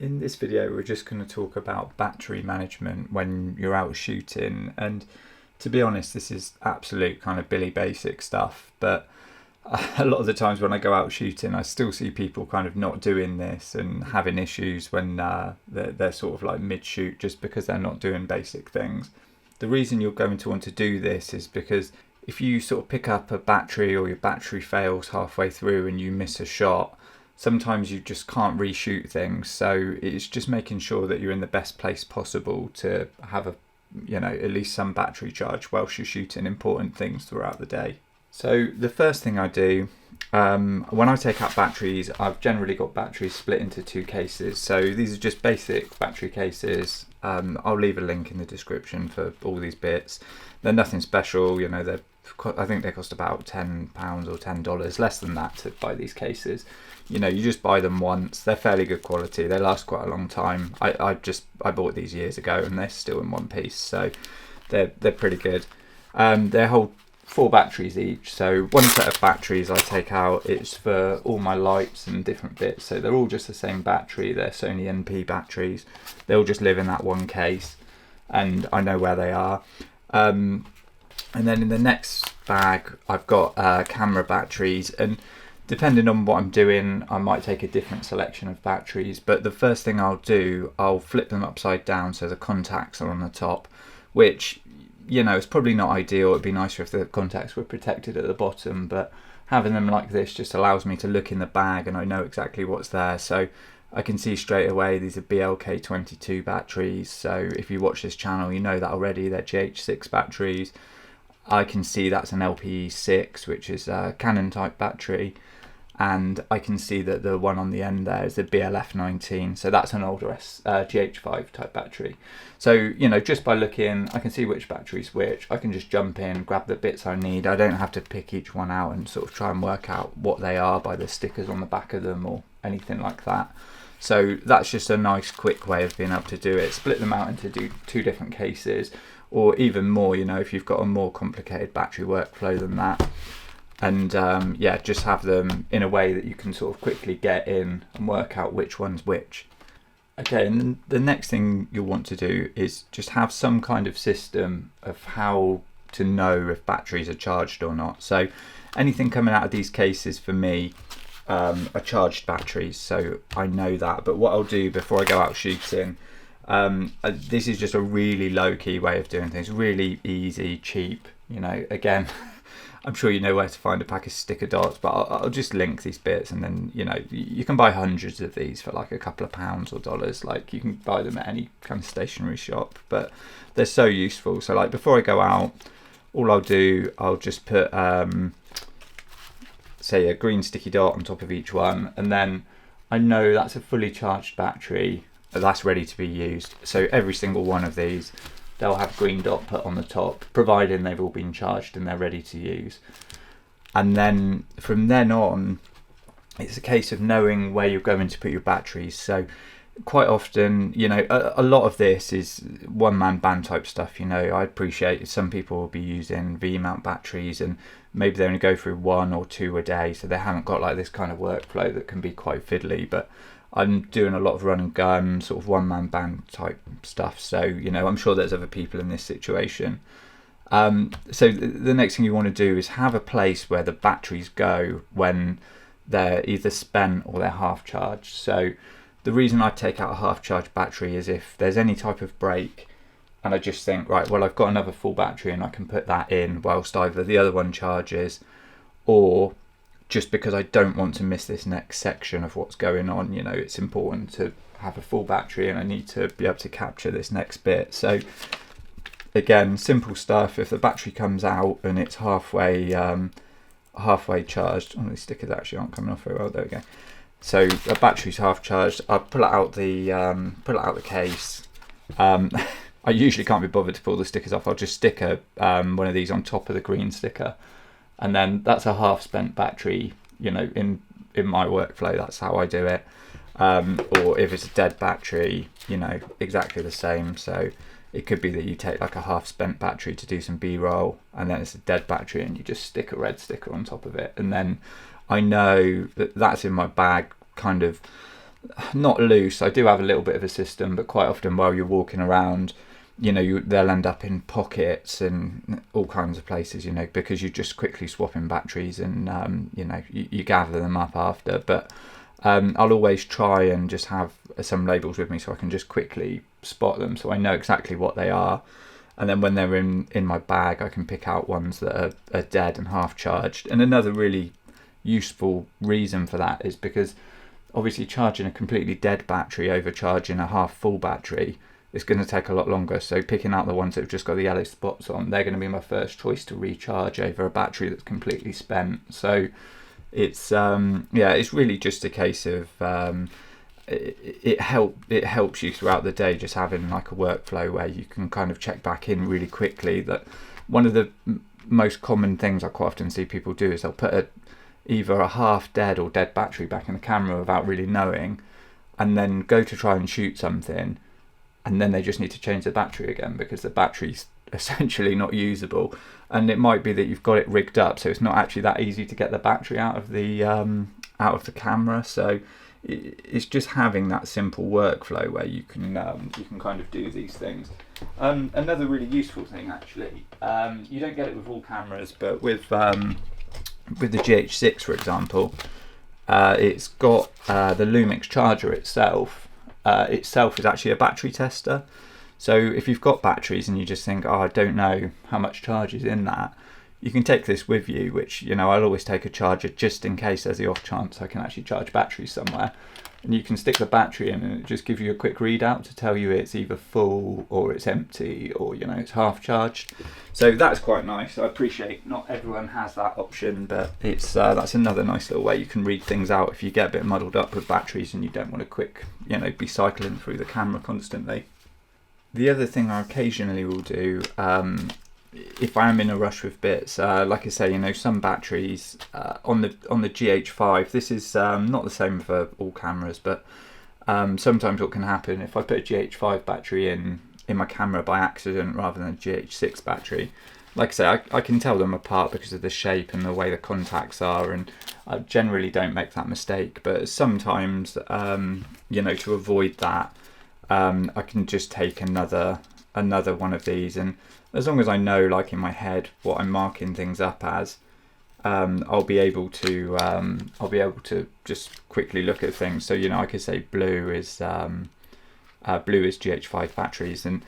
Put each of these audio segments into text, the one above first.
In this video, we're just going to talk about battery management when you're out shooting. And to be honest, this is absolute kind of Billy Basic stuff. But a lot of the times when I go out shooting, I still see people kind of not doing this and having issues when they're sort of like mid-shoot just because they're not doing basic things. The reason you're going to want to do this is because if you sort of pick up a battery or your battery fails halfway through and you miss a shot, sometimes you just can't reshoot things. So it's just making sure that you're in the best place possible to have at least some battery charge whilst you're shooting important things throughout the day. So the first thing I do, when I take out batteries, I've generally got batteries split into two cases. So these are just basic battery cases. I'll leave a link in the description for all these bits. They're nothing special, I think they cost about £10 or $10, less than that to buy these cases. You just buy them once. They're fairly good quality. They last quite a long time. I bought these years ago and they're still in one piece, so they're pretty good. They hold 4 batteries each, so one set of batteries I take out, it's for all my lights and different bits, so they're all just the same battery. They're Sony NP batteries. They'll just live in that one case and I know where they are. And then in the next bag I've got camera batteries, and depending on what I'm doing I might take a different selection of batteries, but the first thing I'll do, I'll flip them upside down so the contacts are on the top, which it's probably not ideal. It'd be nicer if the contacts were protected at the bottom, but having them like this just allows me to look in the bag and I know exactly what's there. So I can see straight away these are BLK22 batteries, so if you watch this channel you know that already. They're GH6 batteries. I can see that's an LPE6, which is a Canon type battery, and I can see that the one on the end there is the BLF19, so that's an older GH5 type battery. So just by looking I can see which battery's which. I can just jump in, grab the bits I need. I don't have to pick each one out and sort of try and work out what they are by the stickers on the back of them or anything like that. So that's just a nice quick way of being able to do it. Split them out into two different cases, or even more, if you've got a more complicated battery workflow than that. And just have them in a way that you can sort of quickly get in and work out which one's which. Okay, and then the next thing you'll want to do is just have some kind of system of how to know if batteries are charged or not. So anything coming out of these cases for me are charged batteries, so I know that. But what I'll do before I go out shooting, this is just a really low-key way of doing things, really easy, cheap. Again, I'm sure you know where to find a pack of sticker dots, but I'll just link these bits, and then you can buy hundreds of these for like a couple of pounds or dollars. Like you can buy them at any kind of stationery shop, but they're so useful. So like before I go out, all I'll just put say a green sticky dot on top of each one, and then I know that's a fully charged battery that's ready to be used. So every single one of these, they'll have green dot put on the top, providing they've all been charged and they're ready to use. And then from then on, it's a case of knowing where you're going to put your batteries. So quite often, a lot of this is one-man band type stuff. I appreciate some people will be using V-mount batteries and maybe they only go through 1 or 2 a day, so they haven't got like this kind of workflow that can be quite fiddly. But I'm doing a lot of run and gun, sort of one-man band type stuff, so I'm sure there's other people in this situation. So the next thing you want to do is have a place where the batteries go when they're either spent or they're half charged. So the reason I take out a half charged battery is if there's any type of break and I just think, right, well, I've got another full battery and I can put that in whilst either the other one charges, or just because I don't want to miss this next section of what's going on. It's important to have a full battery and I need to be able to capture this next bit. So again, simple stuff. If the battery comes out and it's halfway charged, these stickers actually aren't coming off very well. There we go. So the battery's half charged. I'll pull it out the case. I usually can't be bothered to pull the stickers off. I'll just stick one of these on top of the green sticker, and then that's a half spent battery. In my workflow, that's how I do it. Or if it's a dead battery, exactly the same. So it could be that you take like a half spent battery to do some B-roll, and then it's a dead battery and you just stick a red sticker on top of it, and then I know that that's in my bag kind of not loose. I do have a little bit of a system, but quite often while you're walking around, they'll end up in pockets and all kinds of places, because you're just quickly swapping batteries, and you gather them up after. But I'll always try and just have some labels with me so I can just quickly spot them, so I know exactly what they are. And then when they're in my bag, I can pick out ones that are dead and half charged. And another really useful reason for that is because obviously charging a completely dead battery over charging a half full battery is going to take a lot longer. So picking out the ones that have just got the yellow spots on, they're going to be my first choice to recharge over a battery that's completely spent. So it's it's really just a case of it helps you throughout the day, just having like a workflow where you can kind of check back in really quickly. That one of the most common things I quite often see people do is they'll put either a half dead or dead battery back in the camera without really knowing, and then go to try and shoot something, and then they just need to change the battery again because the battery's essentially not usable. And it might be that you've got it rigged up so it's not actually that easy to get the battery out of the camera. So it's just having that simple workflow where you can kind of do these things. Another really useful thing, actually, you don't get it with all cameras, but with the GH6, for example, it's got the Lumix charger itself is actually a battery tester. So if you've got batteries and you just think, I don't know how much charge is in that, you can take this with you, which, I'll always take a charger just in case there's the off chance I can actually charge batteries somewhere. And you can stick the battery in and it just gives you a quick readout to tell you it's either full or it's empty or, it's half charged. So that's quite nice. I appreciate not everyone has that option, but it's that's another nice little way you can read things out if you get a bit muddled up with batteries and you don't want to be cycling through the camera constantly. The other thing I occasionally will do, if I am in a rush with bits, like I say, some batteries on the GH5, this is not the same for all cameras, but sometimes what can happen if I put a GH5 battery in my camera by accident rather than a GH6 battery, like I say, I can tell them apart because of the shape and the way the contacts are, and I generally don't make that mistake. But sometimes, to avoid that, I can just take another one of these, and as long as I know, like in my head, what I'm marking things up as, I'll be able to just quickly look at things. So I could say blue is GH5 batteries, and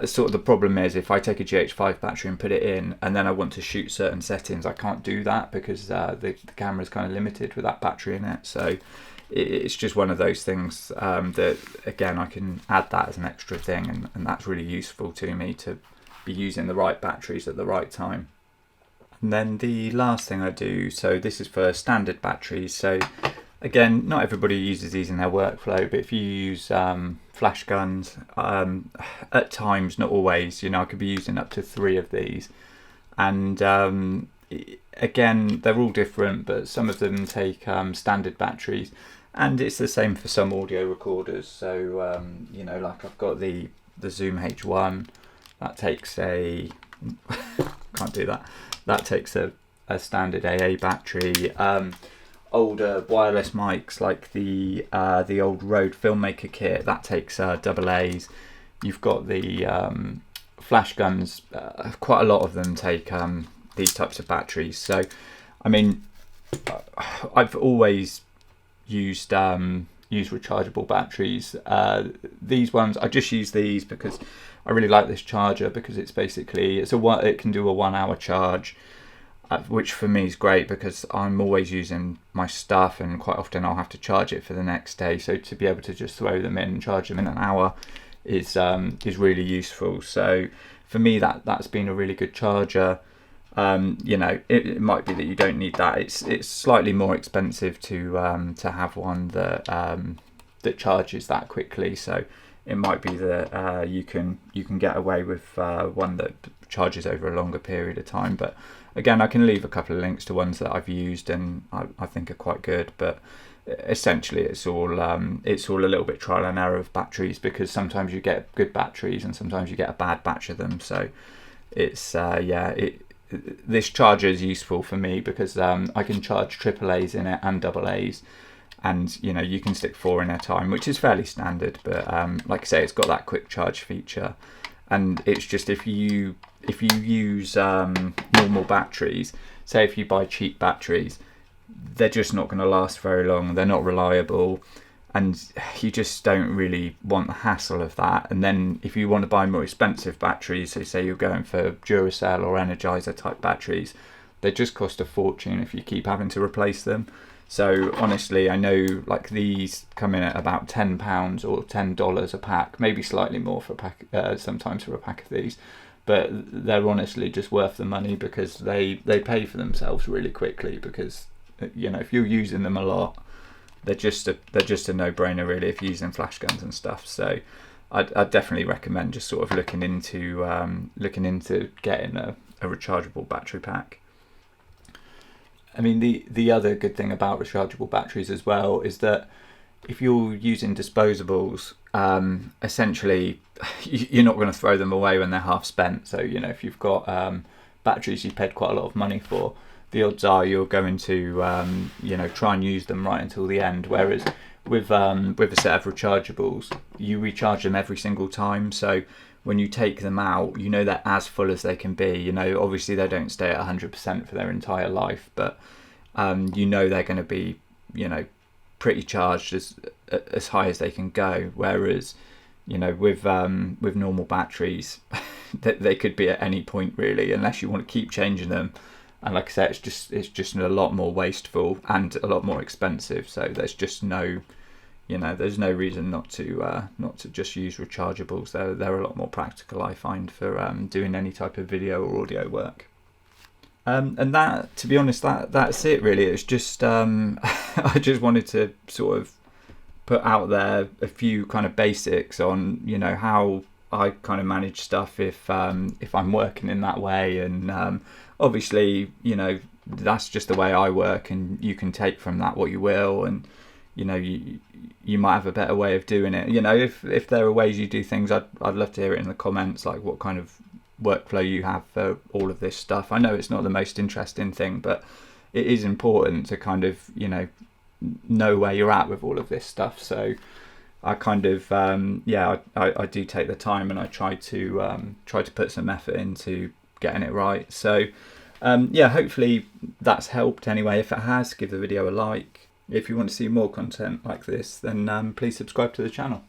sort of the problem is if I take a GH5 battery and put it in, and then I want to shoot certain settings, I can't do that because the camera is kind of limited with that battery in it. So it's just one of those things that, again, I can add that as an extra thing, and that's really useful to me to be using the right batteries at the right time. And then the last thing I do, so this is for standard batteries. So again, not everybody uses these in their workflow, but if you use flash guns, at times, not always, I could be using up to 3 of these. And again, they're all different, but some of them take standard batteries. And it's the same for some audio recorders. So, like I've got the Zoom H1, that takes can't do that. That takes a standard AA battery. Older wireless mics like the old Rode Filmmaker kit, that takes double A's. You've got the flash guns, quite a lot of them take these types of batteries. So, I mean, I've always used rechargeable batteries. These ones, I just use these because I really like this charger, because it's basically it can do a 1 hour charge, which for me is great because I'm always using my stuff and quite often I'll have to charge it for the next day. So to be able to just throw them in and charge them in an hour is really useful. So for me, that's been a really good charger. It might be that you don't need that. It's slightly more expensive to have one that charges that quickly. So it might be that you can get away with one that charges over a longer period of time. But again, I can leave a couple of links to ones that I've used and I think are quite good. But essentially, it's all a little bit trial and error of batteries, because sometimes you get good batteries and sometimes you get a bad batch of them. So it's this charger is useful for me because I can charge AAAs in it and AA's, and you know, you can stick 4 in at a time, which is fairly standard, but like I say, it's got that quick charge feature. And it's just, if you use normal batteries, say if you buy cheap batteries, they're just not going to last very long, they're not reliable, and you just don't really want the hassle of that. And then if you want to buy more expensive batteries, so say you're going for Duracell or Energizer type batteries, they just cost a fortune if you keep having to replace them. So honestly, I know like these come in at about £10 or $10 a pack, maybe slightly more for a pack, sometimes for a pack of these, but they're honestly just worth the money, because they pay for themselves really quickly, because you know, if you're using them a lot, they're just a no-brainer really if you're using flash guns and stuff. So I'd definitely recommend just sort of looking into getting a rechargeable battery pack. I mean, the other good thing about rechargeable batteries as well is that if you're using disposables, essentially you're not going to throw them away when they're half spent. So you know, if you've got batteries you paid quite a lot of money for, the odds are you're going to you know, try and use them right until the end. Whereas with a set of rechargeables, you recharge them every single time. So when you take them out, you know they're as full as they can be. You know, obviously they don't stay at 100% for their entire life, but you know they're going to be, you know, pretty charged as high as they can go. Whereas, you know, with normal batteries, they could be at any point really, unless you want to keep changing them. And like I said, it's just a lot more wasteful and a lot more expensive. So there's just no, you know, there's no reason not to just use rechargeables. They're a lot more practical, I find, for doing any type of video or audio work. And that, to be honest, that's it really. It's just I just wanted to sort of put out there a few kind of basics on, you know, how I kind of manage stuff if I'm working in that way. And obviously, you know, that's just the way I work, and you can take from that what you will. And you know, you might have a better way of doing it. You know, if there are ways you do things, I'd love to hear it in the comments, like what kind of workflow you have for all of this stuff. I know it's not the most interesting thing, but it is important to kind of, you know where you're at with all of this stuff. So I kind of I do take the time, and I try to put some effort into getting it right. So hopefully that's helped anyway. If it has, give the video a like. If you want to see more content like this, then please subscribe to the channel.